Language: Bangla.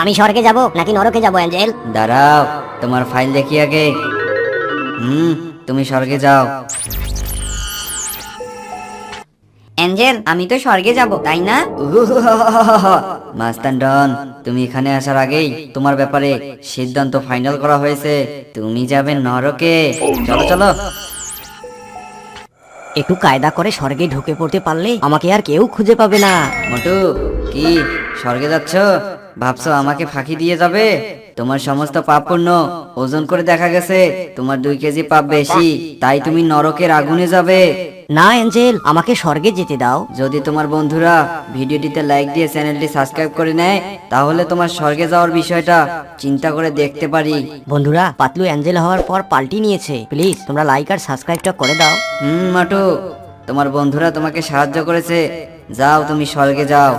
আমি স্বর্গে যাব নাকি নরকে যাব অ্যাঞ্জেল? দাঁড়াও, তোমার ফাইল দেখি আগে। তুমি স্বর্গে যাও। অ্যাঞ্জেল, আমি তো স্বর্গে যাব, তাই না? মাস্তান ডন, তুমি এখানে আসার আগেই তোমার ব্যাপারে সিদ্ধান্ত ফাইনাল করা হয়েছে। তুমি যাবে নরকে। চলো চলো। একটু কায়দা করে স্বর্গে ঢুকে পড়তে পারলে আমাকে আর কেউ খুঁজে পাবে না। মোটু, কি স্বর্গে যাচ্ছ? ভাবছো আমাকে ফাঁকি দিয়ে যাবে? তোমার সমস্ত পাপ পূর্ণ ওজন করে দেখা গেছে তোমার 2 কেজি পাপ বেশি, তাই তুমি নরকের আগুনে যাবে। না অ্যাঞ্জেল, আমাকে স্বর্গে যেতে দাও। যদি তোমার বন্ধুরা ভিডিওটিতে লাইক দিয়ে চ্যানেলটি সাবস্ক্রাইব করে নেয়, তাহলে তোমার স্বর্গে যাওয়ার বিষয়টা চিন্তা করে দেখতে পারি। বন্ধুরা, পাতলু অ্যাঞ্জেল হওয়ার পর পাল্টি নিয়েছে। প্লিজ তোমরা লাইক আর সাবস্ক্রাইবটা করে দাও। মোটু, তোমার বন্ধুরা তোমাকে সাহায্য করেছে। যাও, তুমি স্বর্গে যাও।